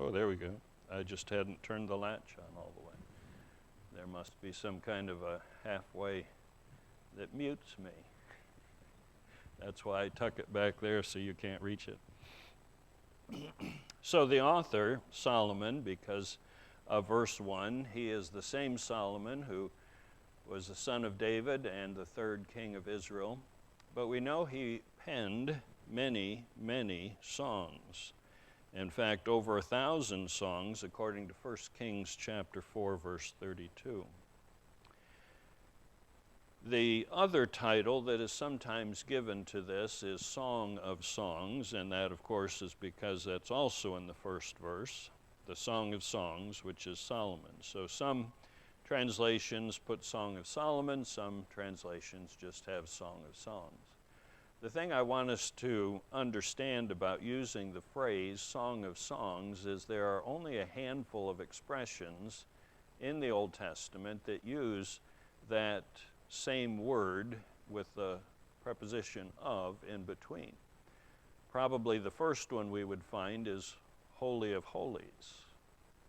Oh, there we go. I just hadn't turned the latch on all the way. There must be some kind of a halfway that mutes me. That's why I tuck it back there so you can't reach it. So the author, Solomon, because of verse 1, he is the same Solomon who was the son of David and the third king of Israel. But we know he penned many, many songs. In fact, over 1,000 songs, according to 1 Kings chapter 4, verse 32. The other title that is sometimes given to this is Song of Songs, and that, of course, is because that's also in the first verse, the Song of Songs, which is Solomon. So some translations put Song of Solomon, some translations just have Song of Songs. The thing I want us to understand about using the phrase Song of Songs is there are only a handful of expressions in the Old Testament that use that same word with the preposition of in between. Probably the first one we would find is Holy of Holies.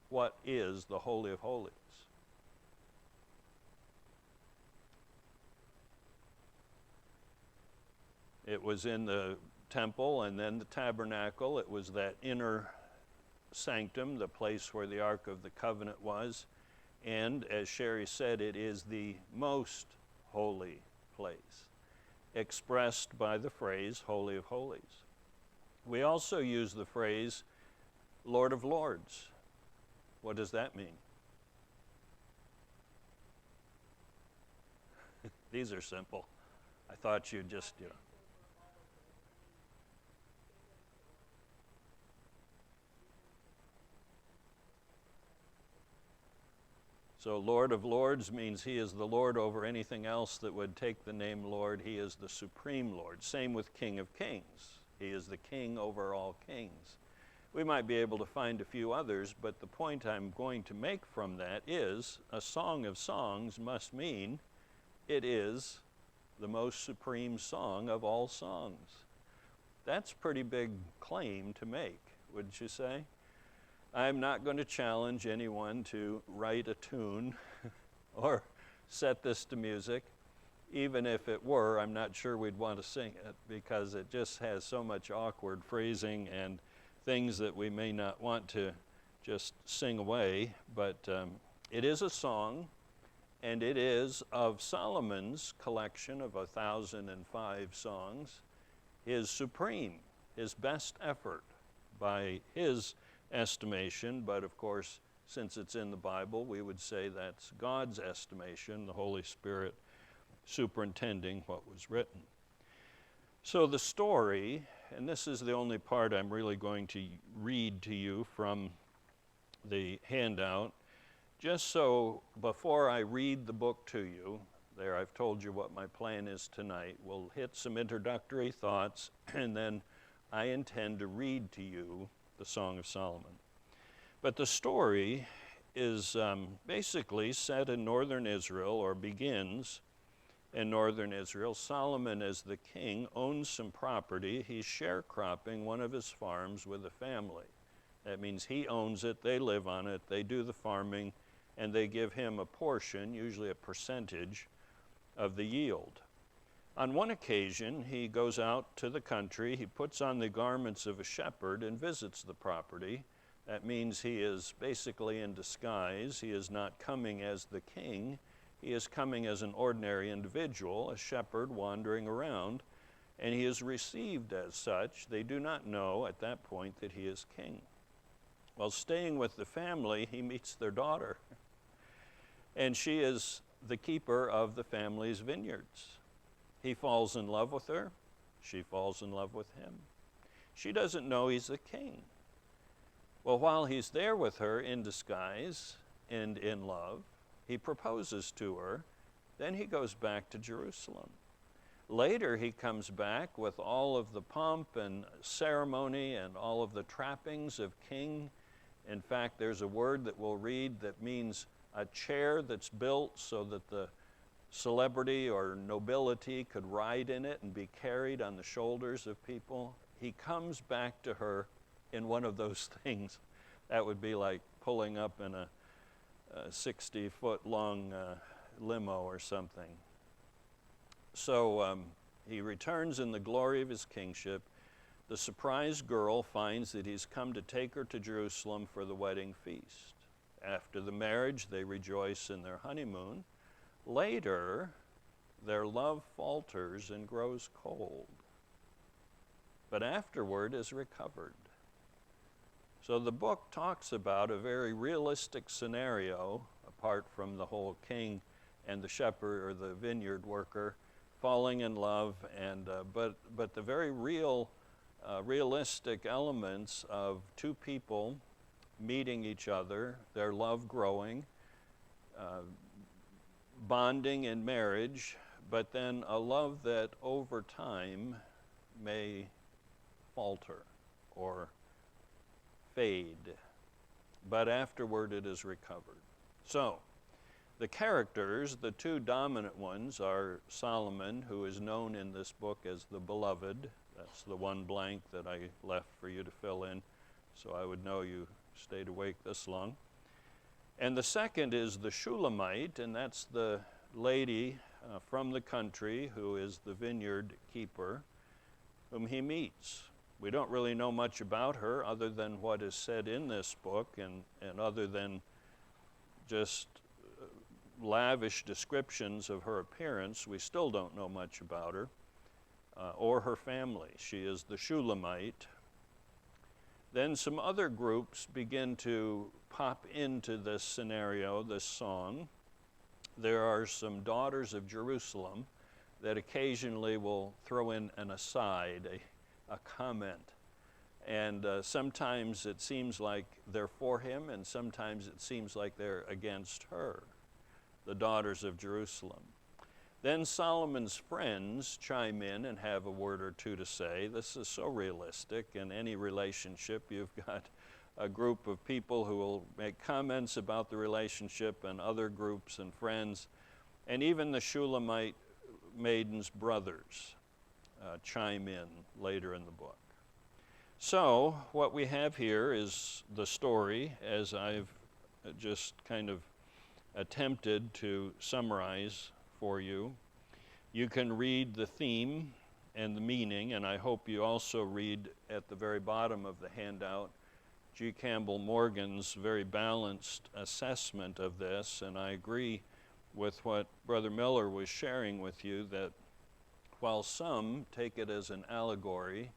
What is the Holy of Holies? It was in the temple and then the tabernacle. It was that inner sanctum, the place where the Ark of the Covenant was. And as Sherry said, it is the most holy place, expressed by the phrase Holy of Holies. We also use the phrase Lord of Lords. What does that mean? These are simple. I thought you'd just, So Lord of Lords means he is the Lord over anything else that would take the name Lord. He is the supreme Lord. Same with King of Kings. He is the king over all kings. We might be able to find a few others, but the point I'm going to make from that is a Song of Songs must mean it is the most supreme song of all songs. That's a pretty big claim to make, wouldn't you say? I'm not going to challenge anyone to write a tune or set this to music. Even if it were, I'm not sure we'd want to sing it because it just has so much awkward phrasing and things that we may not want to just sing away. But it is a song, and it is of Solomon's collection of 1,005 songs, his supreme, his best effort by his estimation, but of course, since it's in the Bible, we would say that's God's estimation, the Holy Spirit superintending what was written. So the story, and this is the only part I'm really going to read to you from the handout, just so before I read the book to you, there I've told you what my plan is tonight. We'll hit some introductory thoughts, and then I intend to read to you the Song of Solomon. But the story is basically set in northern Israel, or begins in northern Israel. Solomon, as the king, owns some property. He's sharecropping one of his farms with a family. That means he owns it, they live on it, they do the farming, and they give him a portion, usually a percentage, of the yield. On one occasion, he goes out to the country, he puts on the garments of a shepherd and visits the property. That means he is basically in disguise. He is not coming as the king. He is coming as an ordinary individual, a shepherd wandering around, and he is received as such. They do not know at that point that he is king. While staying with the family, he meets their daughter, and she is the keeper of the family's vineyards. He falls in love with her. She falls in love with him. She doesn't know he's the king. Well, while he's there with her in disguise and in love, he proposes to her. Then he goes back to Jerusalem. Later, he comes back with all of the pomp and ceremony and all of the trappings of king. In fact, there's a word that we'll read that means a chair that's built so that the celebrity or nobility could ride in it and be carried on the shoulders of people. He comes back to her in one of those things That would be like pulling up in a 60-foot long limo or something. So he returns in the glory of his kingship. The surprised girl finds that he's come to take her to Jerusalem for the wedding feast. After the marriage, they rejoice in their honeymoon. Later, their love falters and grows cold, but afterward is recovered. So the book talks about a very realistic scenario, apart from the whole king and the shepherd or the vineyard worker falling in love, and but the very realistic elements of two people meeting each other, their love growing, bonding in marriage, but then a love that over time may falter or fade, but afterward it is recovered. So, the characters, the two dominant ones, are Solomon, who is known in this book as the Beloved. That's the one blank that I left for you to fill in, so I would know you stayed awake this long. And the second is the Shulamite, and that's the lady from the country who is the vineyard keeper, whom he meets. We don't really know much about her other than what is said in this book, and other than just lavish descriptions of her appearance, we still don't know much about her or her family. She is the Shulamite. Then some other groups begin to pop into this scenario, this song. There are some daughters of Jerusalem that occasionally will throw in an aside, a comment. And sometimes it seems like they're for him, and sometimes it seems like they're against her, the daughters of Jerusalem. Then Solomon's friends chime in and have a word or two to say. This is so realistic. In any relationship, you've got a group of people who will make comments about the relationship, and other groups and friends, and even the Shulamite maiden's brothers chime in later in the book. So what we have here is the story, as I've just kind of attempted to summarize for you. You can read the theme and the meaning, and I hope you also read at the very bottom of the handout G. Campbell Morgan's very balanced assessment of this, and I agree with what Brother Miller was sharing with you, that while some take it as an allegory,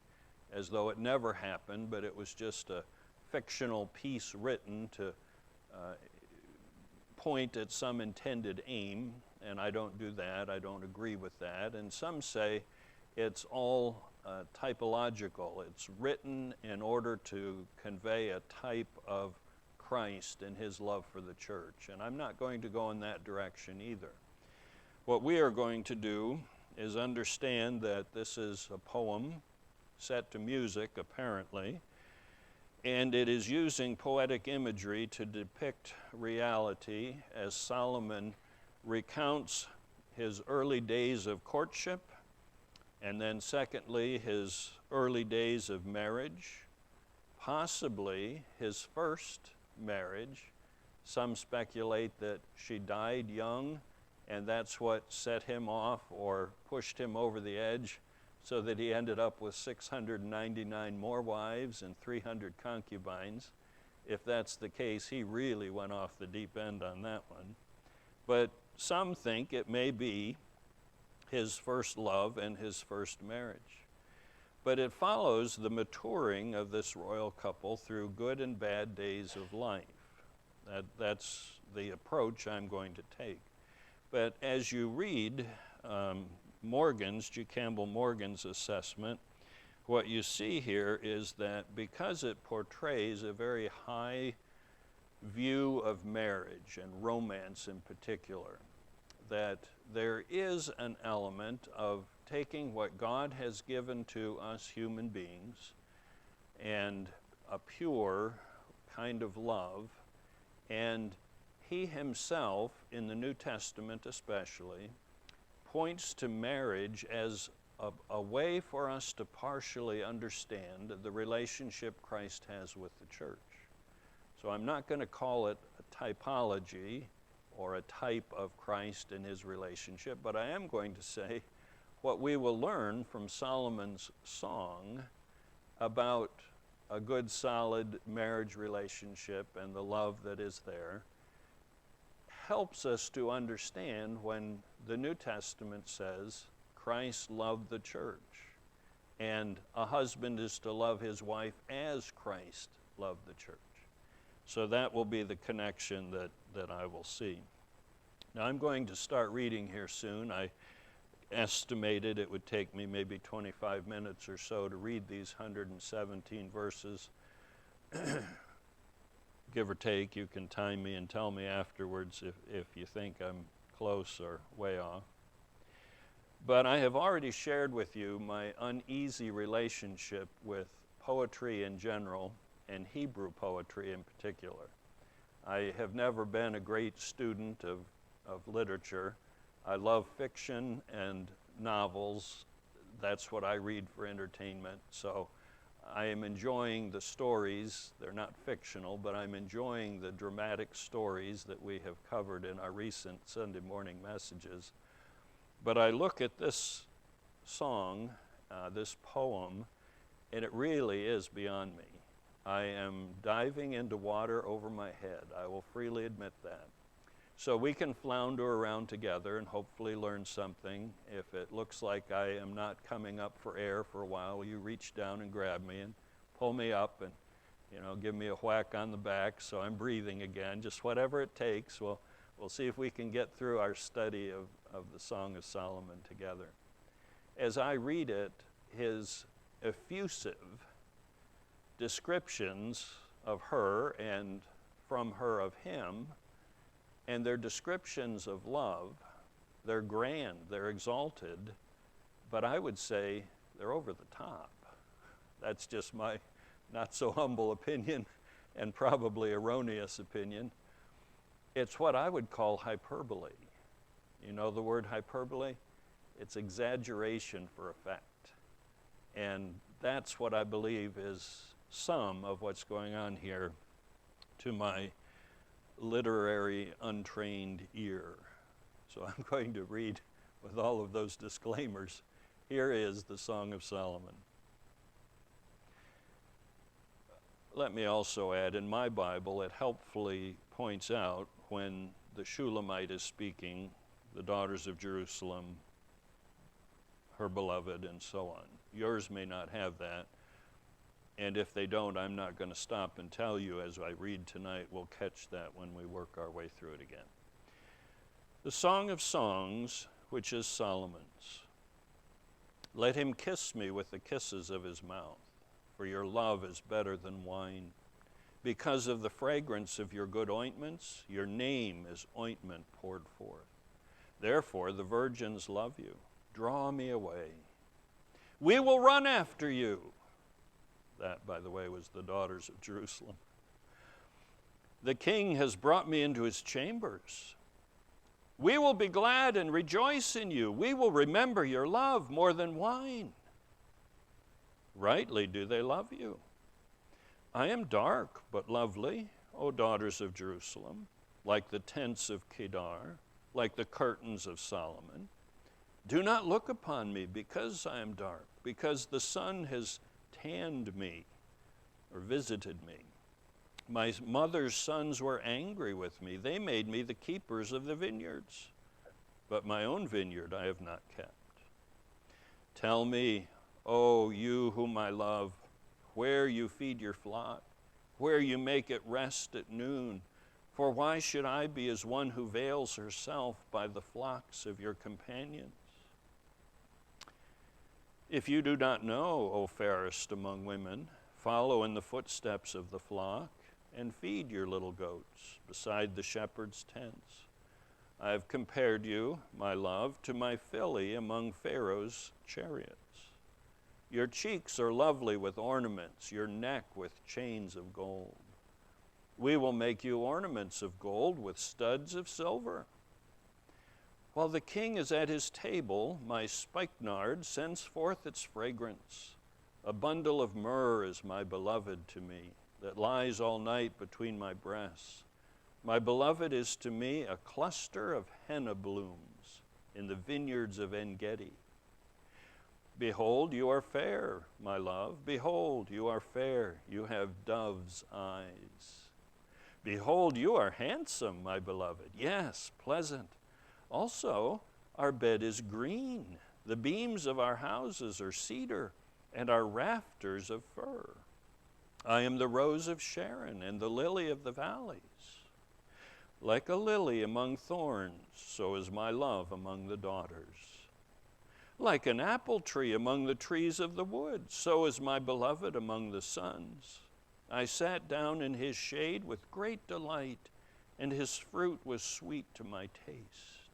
as though it never happened, but it was just a fictional piece written to point at some intended aim, and I don't do that, I don't agree with that. And some say it's all typological. It's written in order to convey a type of Christ and his love for the church. And I'm not going to go in that direction either. What we are going to do is understand that this is a poem set to music, apparently, and it is using poetic imagery to depict reality as Solomon recounts his early days of courtship, and then secondly, his early days of marriage, possibly his first marriage. Some speculate that she died young, and that's what set him off or pushed him over the edge, so that he ended up with 699 more wives and 300 concubines. If that's the case, he really went off the deep end on that one. But some think it may be his first love and his first marriage. But it follows the maturing of this royal couple through good and bad days of life. That's the approach I'm going to take. But as you read G. Campbell Morgan's assessment, what you see here is that because it portrays a very high view of marriage and romance in particular, that there is an element of taking what God has given to us human beings and a pure kind of love, and he himself, in the New Testament especially, points to marriage as a way for us to partially understand the relationship Christ has with the church. So I'm not going to call it a typology or a type of Christ and his relationship, but I am going to say what we will learn from Solomon's song about a good, solid marriage relationship and the love that is there helps us to understand when the New Testament says Christ loved the church and a husband is to love his wife as Christ loved the church. So that will be the connection that I will see. Now I'm going to start reading here soon. I estimated it would take me maybe 25 minutes or so to read these 117 verses. Give or take, you can time me and tell me afterwards if you think I'm close or way off. But I have already shared with you my uneasy relationship with poetry in general and Hebrew poetry in particular. I have never been a great student of literature. I love fiction and novels. That's what I read for entertainment. So I am enjoying the stories. They're not fictional, but I'm enjoying the dramatic stories that we have covered in our recent Sunday morning messages. But I look at this song, this poem, and it really is beyond me. I am diving into water over my head. I will freely admit that. So we can flounder around together and hopefully learn something. If it looks like I am not coming up for air for a while, you reach down and grab me and pull me up and, give me a whack on the back so I'm breathing again. Just whatever it takes. We'll see if we can get through our study of the Song of Solomon together. As I read it, his effusive descriptions of her and from her of him, and their descriptions of love, they're grand, they're exalted, but I would say they're over the top. That's just my not so humble opinion and probably erroneous opinion. It's what I would call hyperbole. You know the word hyperbole? It's exaggeration for effect. And that's what I believe is some of what's going on here to my literary untrained ear. So I'm going to read with all of those disclaimers. Here is the Song of Solomon. Let me also add, in my Bible, it helpfully points out when the Shulamite is speaking, the daughters of Jerusalem, her beloved, and so on. Yours may not have that. And if they don't, I'm not going to stop and tell you as I read tonight. We'll catch that when we work our way through it again. The Song of Songs, which is Solomon's. Let him kiss me with the kisses of his mouth, for your love is better than wine. Because of the fragrance of your good ointments, your name is ointment poured forth. Therefore the virgins love you. Draw me away. We will run after you. That, by the way, was the daughters of Jerusalem. The king has brought me into his chambers. We will be glad and rejoice in you. We will remember your love more than wine. Rightly do they love you. I am dark but lovely, O daughters of Jerusalem, like the tents of Kedar, like the curtains of Solomon. Do not look upon me because I am dark, because the sun has tanned me or visited me. My mother's sons were angry with me. They made me the keepers of the vineyards, but my own vineyard I have not kept. Tell me, O you whom I love, where you feed your flock, where you make it rest at noon. For why should I be as one who veils herself by the flocks of your companions? If you do not know, O fairest among women, follow in the footsteps of the flock and feed your little goats beside the shepherd's tents. I have compared you, my love, to my filly among Pharaoh's chariots. Your cheeks are lovely with ornaments, your neck with chains of gold. We will make you ornaments of gold with studs of silver. While the king is at his table, my spikenard sends forth its fragrance. A bundle of myrrh is my beloved to me. that lies all night between my breasts. My beloved is to me a cluster of henna blooms in the vineyards of En-gedi. Behold, you are fair, my love. Behold, you are fair. You have dove's eyes. Behold, you are handsome, my beloved. Yes, pleasant. Also, our bed is green. The beams of our houses are cedar, and our rafters of fir. I am the rose of Sharon and the lily of the valleys. Like a lily among thorns, so is my love among the daughters. Like an apple tree among the trees of the wood, so is my beloved among the sons. I sat down in his shade with great delight, and his fruit was sweet to my taste.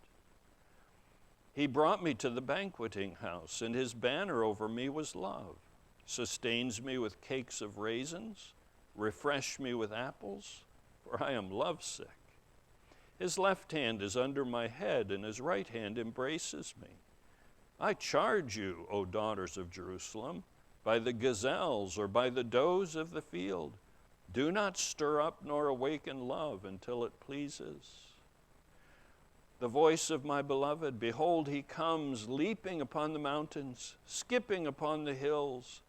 He brought me to the banqueting house, and his banner over me was love. Sustains me with cakes of raisins, refresh me with apples, for I am lovesick. His left hand is under my head, and his right hand embraces me. I charge you, O daughters of Jerusalem, by the gazelles or by the does of the field, do not stir up nor awaken love until it pleases. The voice of my beloved, behold, he comes, leaping upon the mountains, skipping upon the hills.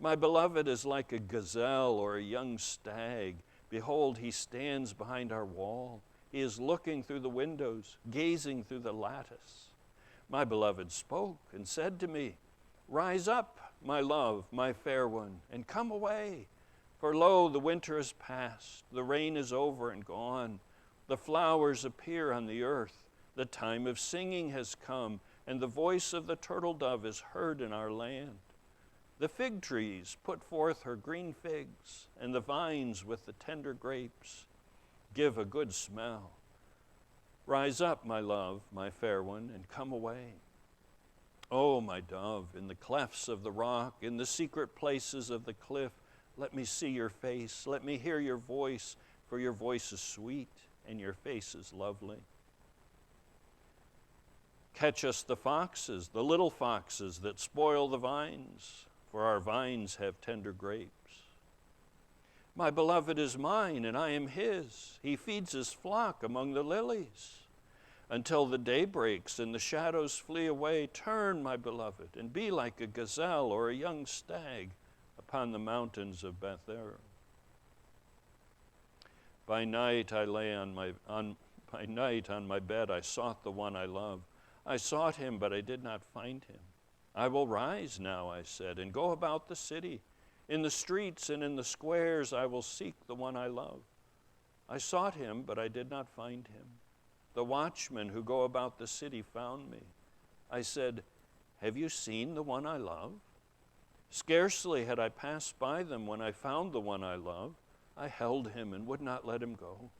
My beloved is like a gazelle or a young stag. Behold, he stands behind our wall. He is looking through the windows, gazing through the lattice. My beloved spoke and said to me, rise up, my love, my fair one, and come away. For lo, the winter is past, the rain is over and gone. The flowers appear on the earth. The time of singing has come, and the voice of the turtle dove is heard in our land. The fig trees put forth her green figs, and the vines with the tender grapes give a good smell. Rise up, my love, my fair one, and come away. Oh, my dove, in the clefts of the rock, in the secret places of the cliff, let me see your face, let me hear your voice, for your voice is sweet, and your face is lovely. Catch us the foxes, the little foxes that spoil the vines, for our vines have tender grapes. My beloved is mine, and I am his. He feeds his flock among the lilies. Until the day breaks and the shadows flee away, turn, my beloved, and be like a gazelle or a young stag upon the mountains of Beth-er. By night I lay on my bed, I sought the one I love. I sought him, but I did not find him. I will rise now, I said, and go about the city. In the streets and in the squares I will seek the one I love. I sought him, but I did not find him. The watchmen who go about the city found me. I said, have you seen the one I love? Scarcely had I passed by them when I found the one I love. I held him and would not let him go,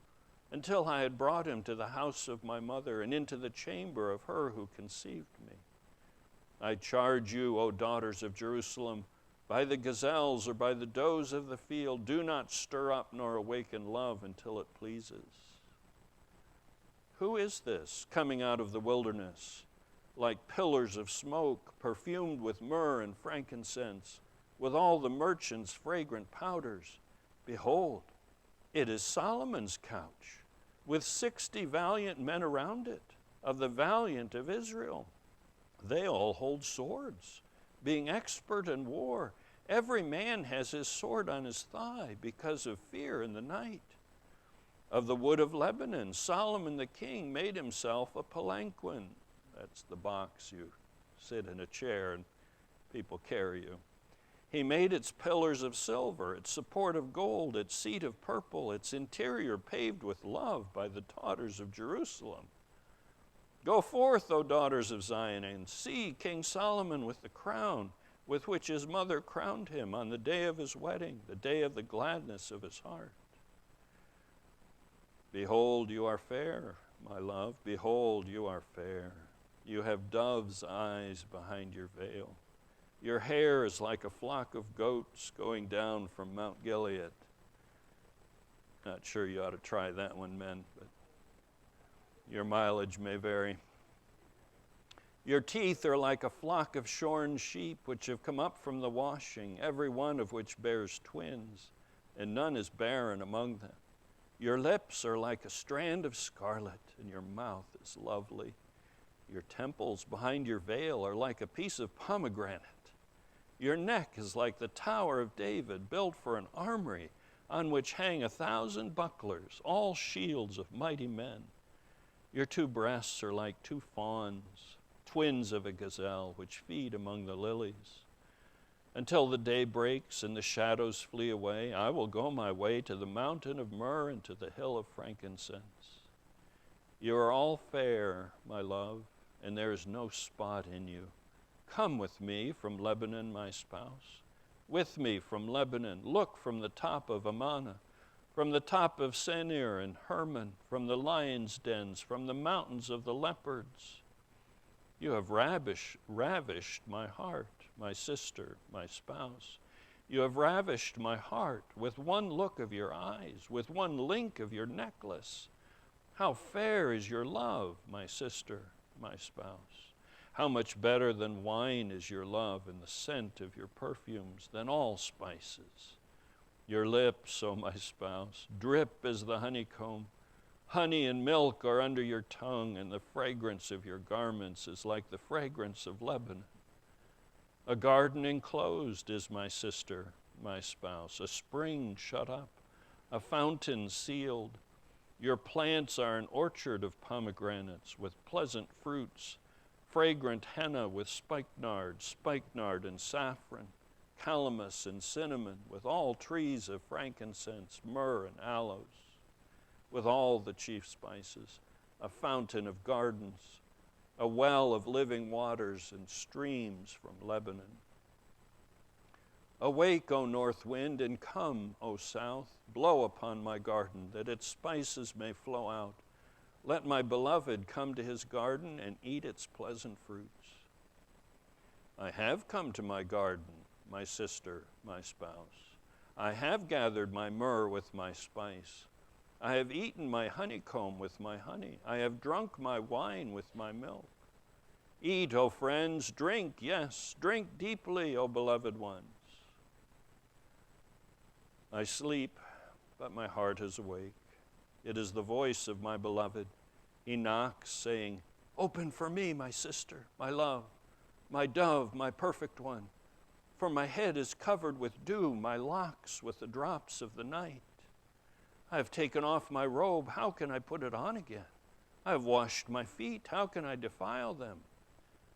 until I had brought him to the house of my mother and into the chamber of her who conceived me. I charge you, O daughters of Jerusalem, by the gazelles or by the does of the field, do not stir up nor awaken love until it pleases. Who is this coming out of the wilderness, like pillars of smoke, perfumed with myrrh and frankincense, with all the merchants' fragrant powders? Behold, it is Solomon's couch, with 60 valiant men around it, of the valiant of Israel. They all hold swords, being expert in war. Every man has his sword on his thigh because of fear in the night. Of the wood of Lebanon, Solomon the king made himself a palanquin. That's the box you sit in a chair and people carry you. He made its pillars of silver, its support of gold, its seat of purple, its interior paved with love by the daughters of Jerusalem. Go forth, O daughters of Zion, and see King Solomon with the crown with which his mother crowned him on the day of his wedding, the day of the gladness of his heart. Behold, you are fair, my love. Behold, you are fair. You have dove's eyes behind your veil. Your hair is like a flock of goats going down from Mount Gilead. Not sure you ought to try that one, men, but your mileage may vary. Your teeth are like a flock of shorn sheep which have come up from the washing, every one of which bears twins. and none is barren among them. Your lips are like a strand of scarlet, and your mouth is lovely. Your temples behind your veil are like a piece of pomegranate. Your neck is like the Tower of David, built for an armory, on which hang 1,000 bucklers, all shields of mighty men. Your two breasts are like two fawns, twins of a gazelle, which feed among the lilies. Until the day breaks and the shadows flee away, I will go my way to the mountain of myrrh and to the hill of frankincense. You are all fair, my love, and there is no spot in you. Come with me from Lebanon, my spouse. With me from Lebanon, look from the top of Amana, from the top of Senir and Hermon, from the lions' dens, from the mountains of the leopards. You have ravished my heart, my sister, my spouse. You have ravished my heart with one look of your eyes, with one link of your necklace. How fair is your love, my sister, my spouse. How much better than wine is your love, and the scent of your perfumes than all spices. Your lips, O my spouse, drip as the honeycomb. Honey and milk are under your tongue, and the fragrance of your garments is like the fragrance of Lebanon. A garden enclosed is my sister, my spouse, a spring shut up, a fountain sealed. Your plants are an orchard of pomegranates with pleasant fruits, fragrant henna with spikenard and saffron, calamus and cinnamon, with all trees of frankincense, myrrh and aloes, with all the chief spices, a fountain of gardens, a well of living waters and streams from Lebanon. Awake, O north wind, and come, O south, blow upon my garden, that its spices may flow out. Let my beloved come to his garden and eat its pleasant fruits. I have come to my garden, my sister, my spouse. I have gathered my myrrh with my spice. I have eaten my honeycomb with my honey. I have drunk my wine with my milk. Eat, O friends, drink, yes, drink deeply, O beloved ones. I sleep, but my heart is awake. It is the voice of my beloved. He knocks, saying, Open for me, my sister, my love, my dove, my perfect one. For my head is covered with dew, my locks with the drops of the night. I have taken off my robe, how can I put it on again? I have washed my feet, how can I defile them?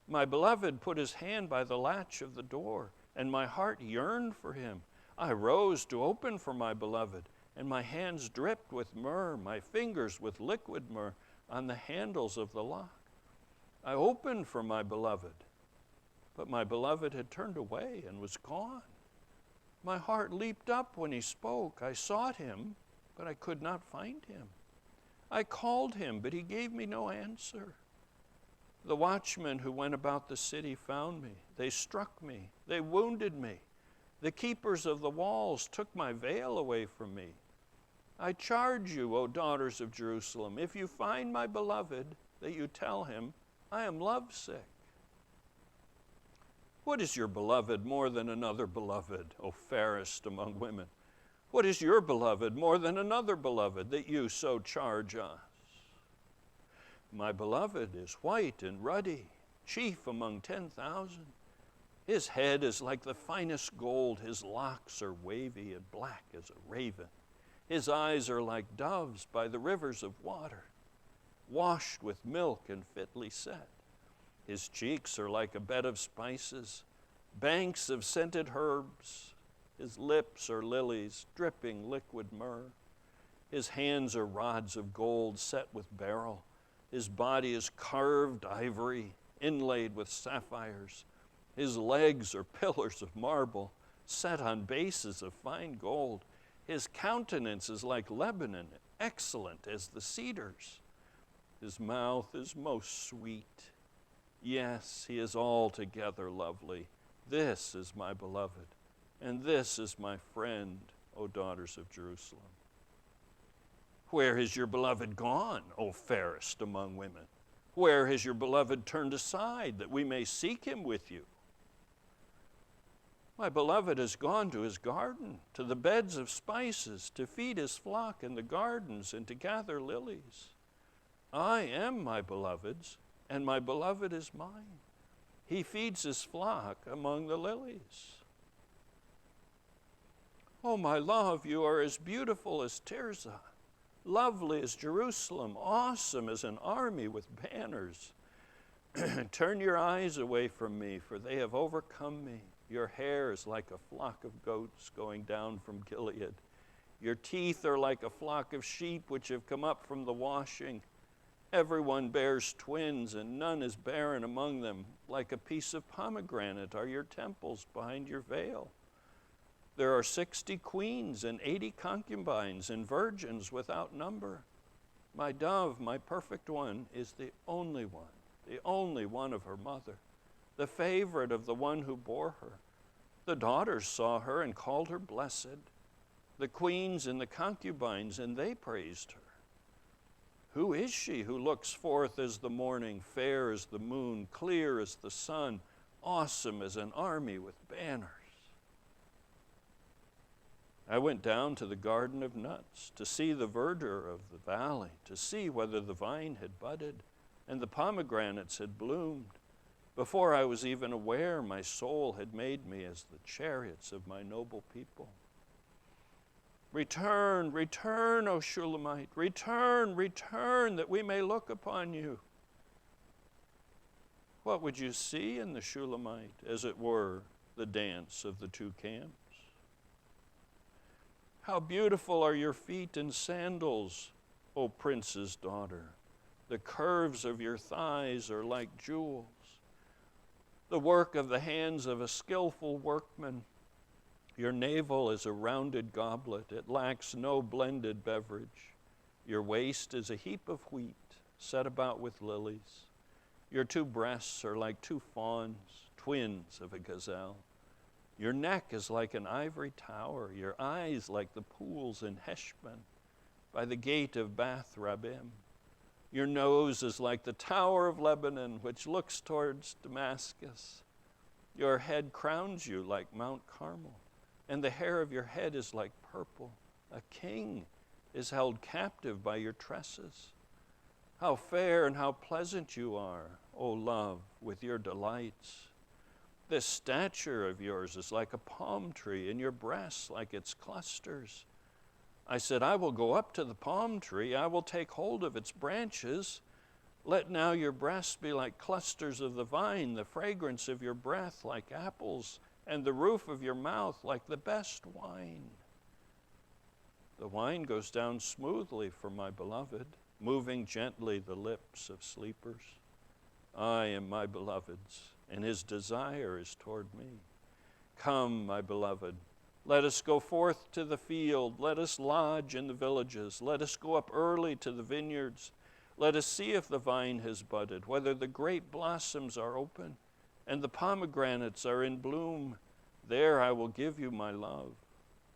My beloved put his hand by the latch of the door, and my heart yearned for him. I rose to open for my beloved, and my hands dripped with myrrh, my fingers with liquid myrrh on the handles of the lock. I opened for my beloved, but my beloved had turned away and was gone. My heart leaped up when he spoke. I sought him, but I could not find him. I called him, but he gave me no answer. The watchmen who went about the city found me. They struck me. They wounded me. The keepers of the walls took my veil away from me. I charge you, O daughters of Jerusalem, if you find my beloved, that you tell him, I am lovesick. What is your beloved more than another beloved, O fairest among women? What is your beloved more than another beloved, that you so charge us? My beloved is white and ruddy, chief among 10,000. His head is like the finest gold. His locks are wavy and black as a raven. His eyes are like doves by the rivers of water, washed with milk and fitly set. His cheeks are like a bed of spices, banks of scented herbs. His lips are lilies, dripping liquid myrrh. His hands are rods of gold set with beryl. His body is carved ivory, inlaid with sapphires. His legs are pillars of marble, set on bases of fine gold. His countenance is like Lebanon, excellent as the cedars. His mouth is most sweet. Yes, he is altogether lovely. This is my beloved, and this is my friend, O daughters of Jerusalem. Where has your beloved gone, O fairest among women? Where has your beloved turned aside, that we may seek him with you? My beloved has gone to his garden, to the beds of spices, to feed his flock in the gardens and to gather lilies. I am my beloved's, and my beloved is mine. He feeds his flock among the lilies. Oh, my love, you are as beautiful as Tirzah, lovely as Jerusalem, awesome as an army with banners. Turn your eyes away from me, for they have overcome me. Your hair is like a flock of goats going down from Gilead. Your teeth are like a flock of sheep which have come up from the washing. Everyone bears twins, and none is barren among them. Like a piece of pomegranate are your temples behind your veil. There are 60 queens and 80 concubines and virgins without number. My dove, my perfect one, is the only one of her mother, the favorite of the one who bore her. The daughters saw her and called her blessed, the queens and the concubines, and they praised her. Who is she who looks forth as the morning, fair as the moon, clear as the sun, awesome as an army with banners? I went down to the garden of nuts to see the verdure of the valley, to see whether the vine had budded and the pomegranates had bloomed. Before I was even aware, my soul had made me as the chariots of my noble people. Return, return, O Shulamite, return, return, that we may look upon you. What would you see in the Shulamite, as it were, the dance of the two camps? How beautiful are your feet in sandals, O prince's daughter. The curves of your thighs are like jewels, the work of the hands of a skillful workman. Your navel is a rounded goblet. It lacks no blended beverage. Your waist is a heap of wheat set about with lilies. Your two breasts are like two fawns, twins of a gazelle. Your neck is like an ivory tower, your eyes like the pools in Heshbon, by the gate of Bath Rabbim. Your nose is like the tower of Lebanon, which looks towards Damascus. Your head crowns you like Mount Carmel, and the hair of your head is like purple. A king is held captive by your tresses. How fair and how pleasant you are, O love, with your delights. This stature of yours is like a palm tree, and your breasts like its clusters. I said, I will go up to the palm tree. I will take hold of its branches. Let now your breasts be like clusters of the vine, the fragrance of your breath like apples, and the roof of your mouth like the best wine. The wine goes down smoothly for my beloved, moving gently the lips of sleepers. I am my beloved's, and his desire is toward me. Come, my beloved, let us go forth to the field. Let us lodge in the villages. Let us go up early to the vineyards. Let us see if the vine has budded, whether the grape blossoms are open and the pomegranates are in bloom. There I will give you my love.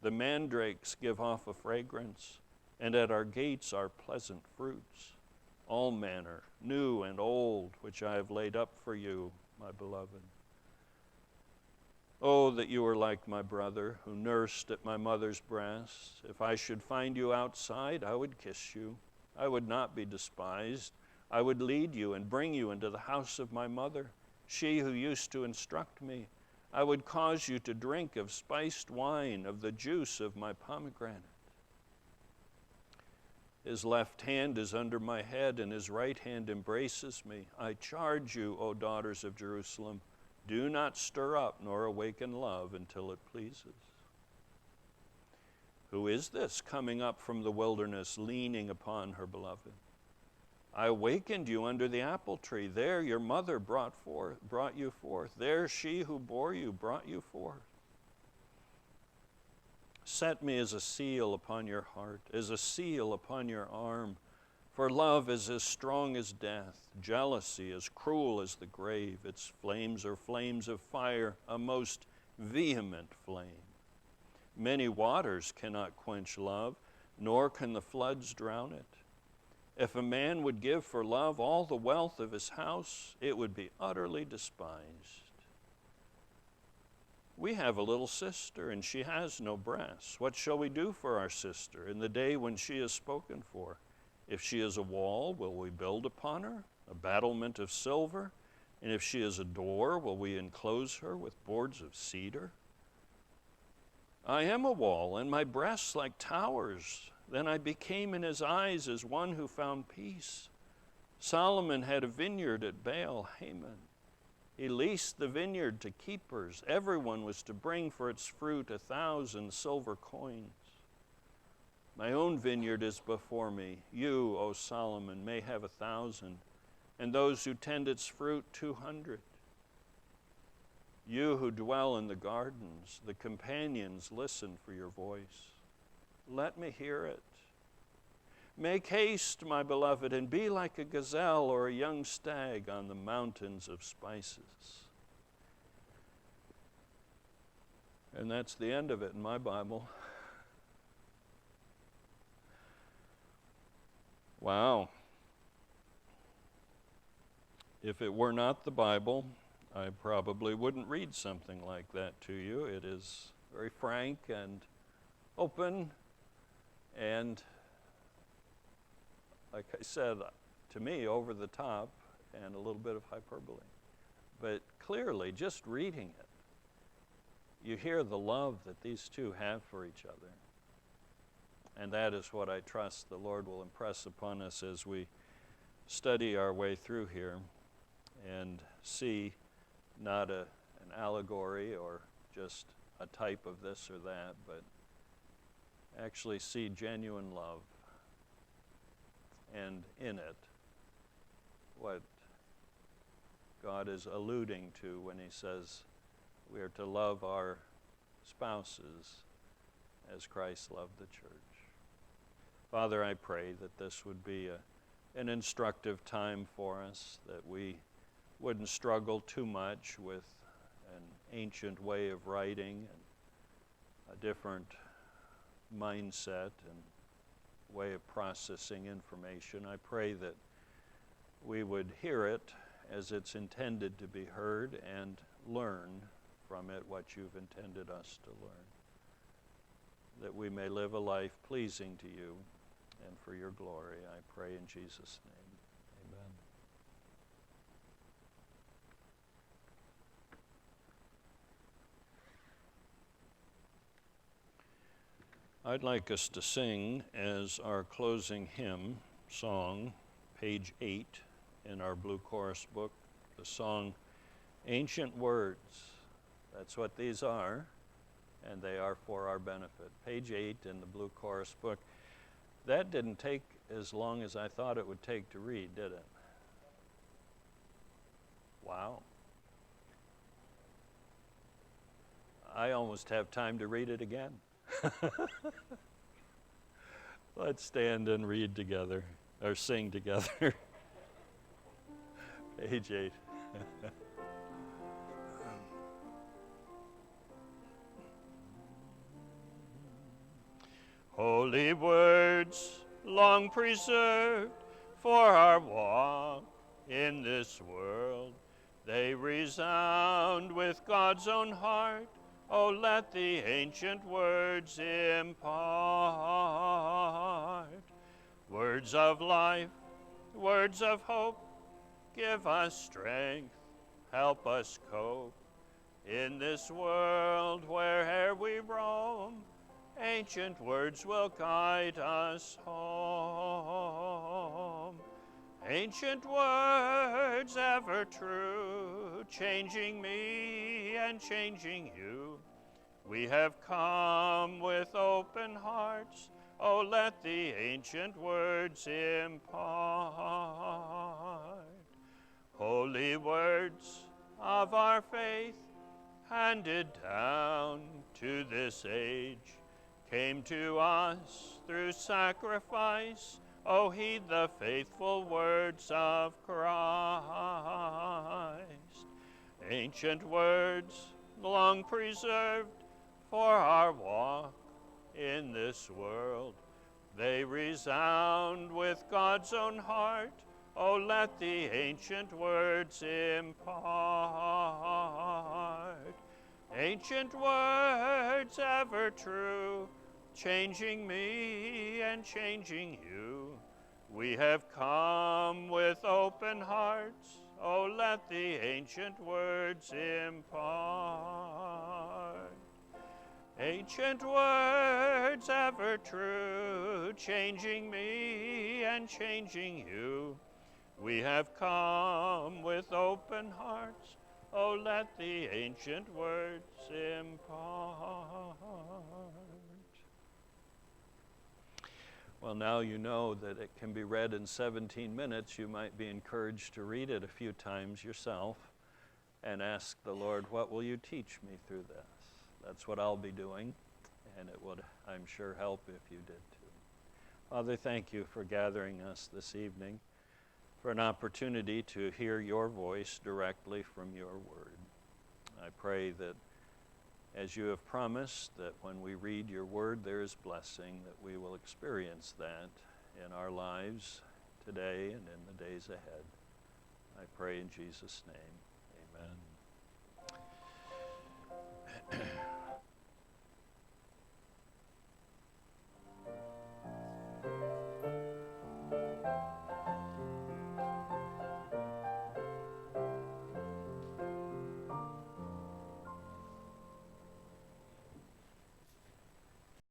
The mandrakes give off a fragrance, and at our gates are pleasant fruits, all manner, new and old, which I have laid up for you, my beloved. Oh, that you were like my brother, who nursed at my mother's breast. If I should find you outside, I would kiss you. I would not be despised. I would lead you and bring you into the house of my mother, she who used to instruct me. I would cause you to drink of spiced wine, of the juice of my pomegranate. His left hand is under my head, and his right hand embraces me. I charge you, O daughters of Jerusalem, do not stir up nor awaken love until it pleases. Who is this coming up from the wilderness, leaning upon her beloved? I awakened you under the apple tree. There your mother brought you forth. There she who bore you brought you forth. Set me as a seal upon your heart, as a seal upon your arm. For love is as strong as death, jealousy as cruel as the grave. Its flames are flames of fire, a most vehement flame. Many waters cannot quench love, nor can the floods drown it. If a man would give for love all the wealth of his house, it would be utterly despised. We have a little sister, and she has no breasts. What shall we do for our sister in the day when she is spoken for? If she is a wall, will we build upon her, a battlement of silver? And if she is a door, will we enclose her with boards of cedar? I am a wall, and my breasts like towers. Then I became in his eyes as one who found peace. Solomon had a vineyard at Baal Hamon. He leased the vineyard to keepers. Everyone was to bring for its fruit 1,000 silver coins. My own vineyard is before me. You, O Solomon, may have 1,000, and those who tend its fruit 200. You who dwell in the gardens, the companions listen for your voice. Let me hear it. Make haste, my beloved, and be like a gazelle or a young stag on the mountains of spices. And that's the end of it in my Bible. Wow. If it were not the Bible, I probably wouldn't read something like that to you. It is very frank and open, and like I said, to me, over the top and a little bit of hyperbole. But clearly, just reading it, you hear the love that these two have for each other. And that is what I trust the Lord will impress upon us as we study our way through here and see not an allegory or just a type of this or that, but actually see genuine love. And in it, what God is alluding to when he says we are to love our spouses as Christ loved the church. Father, I pray that this would be an instructive time for us, that we wouldn't struggle too much with an ancient way of writing and a different mindset and way of processing information. I pray that we would hear it as it's intended to be heard and learn from it what you've intended us to learn, that we may live a life pleasing to you and for your glory. I pray in Jesus' name. Amen. I'd like us to sing as our closing hymn song, page 8 in our blue chorus book, the song Ancient Words. That's what these are, and they are for our benefit. Page 8 in the blue chorus book. That didn't take as long as I thought it would take to read, did it? Wow. I almost have time to read it again. Let's stand and read together, or sing together. Page 8. Holy words, long preserved for our walk in this world, they resound with God's own heart. Oh, let the ancient words impart. Words of life, words of hope, give us strength, help us cope. In this world, where'er we roam, ancient words will guide us home. Ancient words ever true, changing me and changing you. We have come with open hearts. Oh, let the ancient words impart. Holy words of our faith, handed down to this age, came to us through sacrifice. Oh, heed the faithful words of Christ. Ancient words, long preserved for our walk in this world, they resound with God's own heart. Oh, let the ancient words impart. Ancient words ever true, changing me and changing you. We have come with open hearts, oh, let the ancient words impart. Ancient words ever true, changing me and changing you. We have come with open hearts, oh, let the ancient words impart. Well, now you know that it can be read in 17 minutes. You might be encouraged to read it a few times yourself and ask the Lord, what will you teach me through this? That's what I'll be doing, and it would, I'm sure, help if you did too. Father, thank you for gathering us this evening, for an opportunity to hear your voice directly from your word. I pray that as you have promised, that when we read your word there is blessing, that we will experience that in our lives today and in the days ahead. I pray in Jesus' name, amen.